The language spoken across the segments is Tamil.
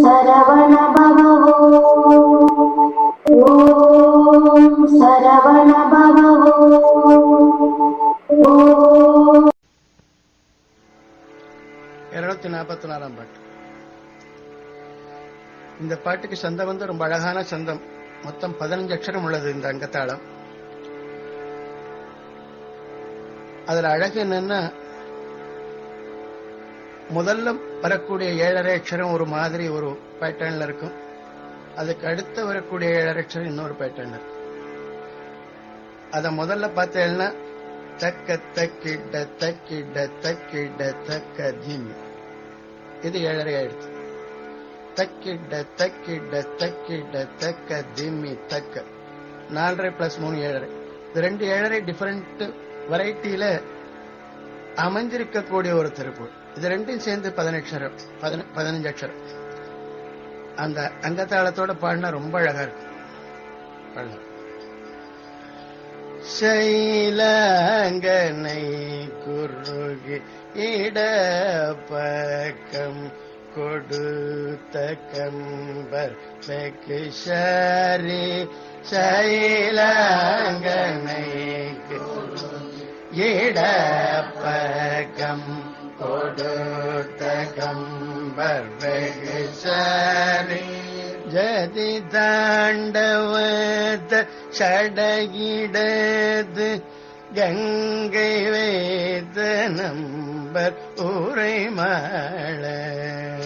சரவண பவோ ஓம் சரவண பவோ. 244ஆம் பாட்டு. இந்த பாட்டுக்கு சந்தம் வந்து ரொம்ப அழகான சந்தம். மொத்தம் 15 அக்ஷரம் உள்ளது இந்த அங்கத்தாளம். அதுல அழகு என்னன்னா, முதல்ல வரக்கூடிய 7.5 அக்ஷரம் ஒரு மாதிரி ஒரு பேட்டர்ன்ல இருக்கும். அதுக்கு அடுத்து வரக்கூடிய 7.5 அக்ஷரம் இன்னொரு பேட்டர்ன்ல இருக்கும். அத முதல்ல பார்த்தேன்னா தக்க தக்கிட தக்கிட தக்கிட தக்க தீமி, இது 7.5 ஆயிடுச்சு. தக்கிட தக்கிட தக்கிட தக்க திம்மி தக்க 4.5 + 3 7.5. இது 2 7.5 டிஃபரெண்ட் வெரைட்டியில அமைஞ்சிருக்கக்கூடிய ஒரு திருப்பூர். இது ரெண்டும் சேர்ந்து 15 அக்ஷரம். அந்த அங்கத்தாளத்தோட பாடினா ரொம்ப அழகா இருக்கும். பாடலாம். சைலங்கனை குருகி இட பக்கம் கொடுத்த கம்பர் வெகு ஷரி. சைலங்கனை இட பக்கம் கொடுத்த கம்பர் வெகு ஷரி. ஜதி தாண்டவத சடகிடது கங்கை வேத நம்பர் உரை மாள.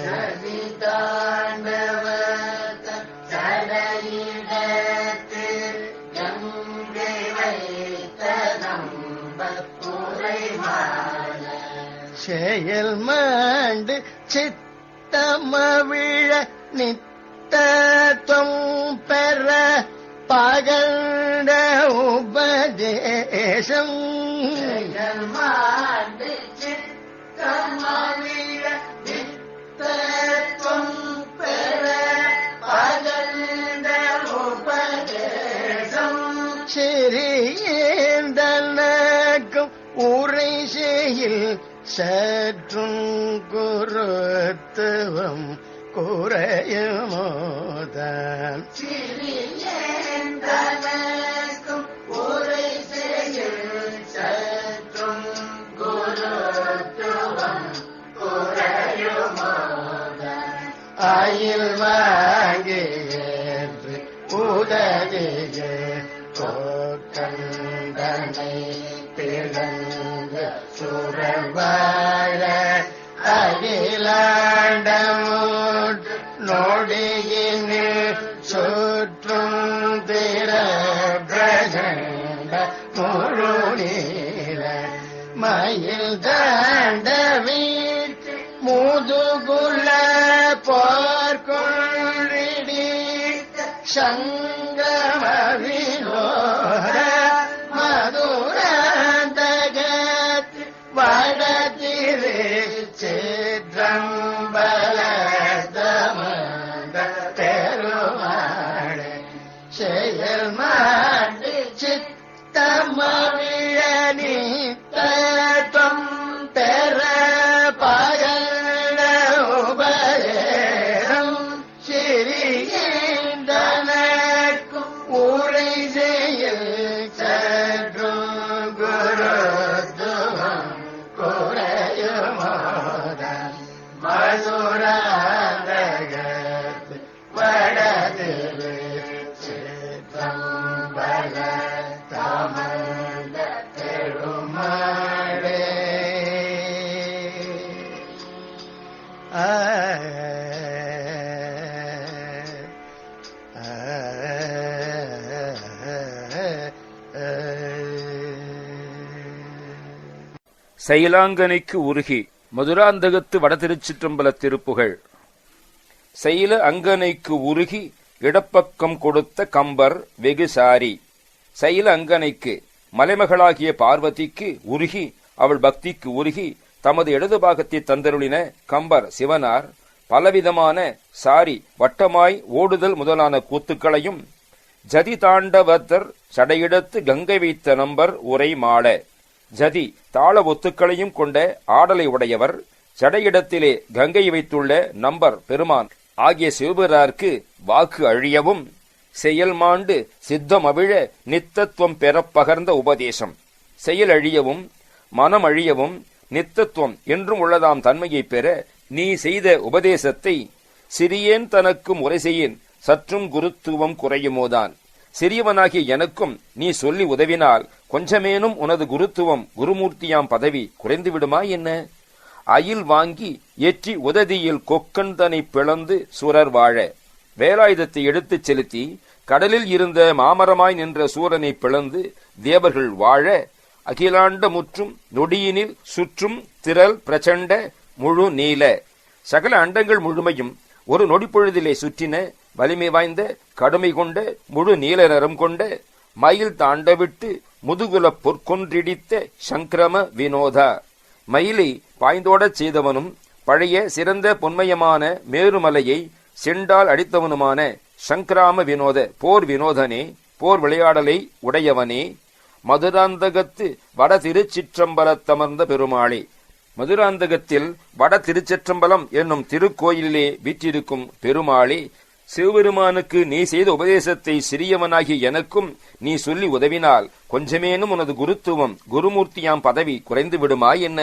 ஜதி தாண்டவத சடகிடது கங்கை வேத நம்பர் உரை மாள. செயல் மாண்டு சித்தமவிழ நித்தம் பெற பகண்ட உபதேசம். மாண்டு சித்தமவிழ நித்தம் பெற பகண்ட உபதேசம். சிறியேந்தனக்கும் உரை செய்யில் சற்றும் குருத்துவம் குறையுமோதான். சிறியேந்தனக்கும் உரை செய்யில் சற்றும் குருத்துவம் குறையுமோதான். ஆயில் வாங்கியது உதவிய கோக்கண்டனை பிறந்த சுரவாழ அகிலாண்டம் நொடியினில் சுற்றும் திர பிரகண்ட முழுநீர மயில் தாண்ட வீட்டு முதுகுல போர்கொள்ளிடி சங்கமவிலோர மதுராந்தகத் வடதிரு சிற்றம்பலத்தமந்த பெருமாளே. செயல் மாண்டு சித்தமவிழ நித்தம் பெற பகண்ட உபதேசம். சிறியேந்தனக்கும் உரை செய்யில் சற்றும் குருத்துவம் குறையுமோதான். மதுராந்தகத் வடதிரு சிற்றம்பல தமந்த பெருமாளே. சைலாங்கனைக்கு உருகி மதுராந்தகத்து வடதிருச்சிற்றம்பல திருப்புகழ். சைல அங்கனைக்கு உருகி இடப்பக்கம் கொடுத்த கம்பர் வெகு சாரி. சைல அங்கனைக்கு மலைமகளாகிய பார்வதிக்கு உருகி அவள் பக்திக்கு உருகி தமது இடது பாகத்தை தந்தருளின கம்பர் சிவனார் பலவிதமான சாரி வட்டமாய் ஓடுதல் முதலான கூத்துக்களையும் ஜதி தாண்டவத்தர் சடையிடத்து கங்கை வைத்த நம்பர் உரை மாள ஜதி தாள ஒத்துக்களையும் கொண்ட ஆடலை உடையவர், ஜடையிடத்திலே கங்கை வைத்துள்ள நம்பர் பெருமான் ஆகிய சிவபிராருக்கு வாக்கு அழியவும், செயல் மாண்டு சித்தம் அவிழ நித்தத்துவம் பெறப் பகர்ந்த உபதேசம். செயல் அழியவும் மனம் அழியவும் நித்தத்துவம் என்றும் உள்ளதாம் தன்மையை பெற நீ செய்த உபதேசத்தை சிறியேன் தனக்கு முறை செய்யேன் சற்றும் குருத்துவம் குறையுமோதான். சிறியவனாகிய எனக்கும் நீ சொல்லி உதவினால் கொஞ்சமேனும் உனது குருத்துவம் குருமூர்த்தியாம் பதவி குறைந்து விடுமா என்ன? அயில் வாங்கி ஏற்றி உததியில் கொக்கன் தனை பிளந்து சுரர் வாழ. வேலாயுதத்தை எடுத்துச் செலுத்தி கடலில் இருந்த மாமரமாய் நின்ற சூரனை பிளந்து தேவர்கள் வாழ, அகிலாண்ட முற்றும் நொடியினில் சுற்றும் திரள் பிரச்சண்ட முழு நீல. சகல அண்டங்கள் முழுமையும் ஒரு நொடிப்பொழுதிலே சுற்றின வலிமை வாய்ந்த கடுமை கொண்ட முழு நீல நிறம் கொண்ட மயில் தாண்டவிட்டு முதுகுல பொற்கொன்றிடித்த சங்கிரம வினோதா. மயிலை பாய்ந்தோடச் செய்தவனும் பழைய சிறந்த பொன்மயமான மேருமலையை செண்டால் அடித்தவனுமான சங்கிராம வினோத போர் வினோதனே, போர் விளையாடலை உடையவனே, மதுராந்தகத்து வட திருச்சிற்றம்பலத்தமர்ந்த பெருமாளே. மதுராந்தகத்தில் வட திருச்சிற்றம்பலம் என்னும் திருக்கோயிலிலே வீற்றிருக்கும் பெருமாளே, சிவபெருமானுக்கு நீ செய்த உபதேசத்தை சிறியவனாகிய எனக்கும் நீ சொல்லி உதவினால் கொஞ்சமேனும் உனது குருத்துவம் குருமூர்த்தியாம் பதவி குறைந்து விடுமா என்ன?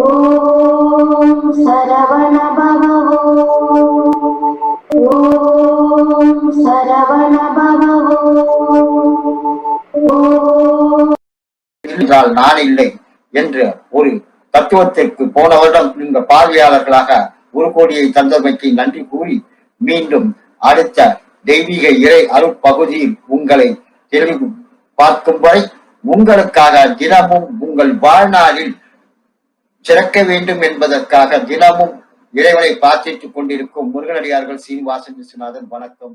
ஓம் சரவண பவ ஓம் சரவண பவ என்றால் நான் இல்லை என்ற ஒரு தத்துவத்திற்கு போன வருடம் நீங்க பார்வையாளர்களாக ஒரு கோடியை தந்தமைக்கு நன்றி கூறி மீண்டும் அடுத்த தெய்வீக இறை அருட்பகுதியில் உங்களை தெளிவு பார்க்கும் வரை உங்களுக்காக தினமும் உங்கள் வாழ்நாளில் சிறக்க வேண்டும் என்பதற்காக தினமும் இறைவனை பிரார்த்தித்துக் கொண்டிருக்கும் முருகனடியார்கள் சீனிவாசன் விஸ்வநாதன். வணக்கம்.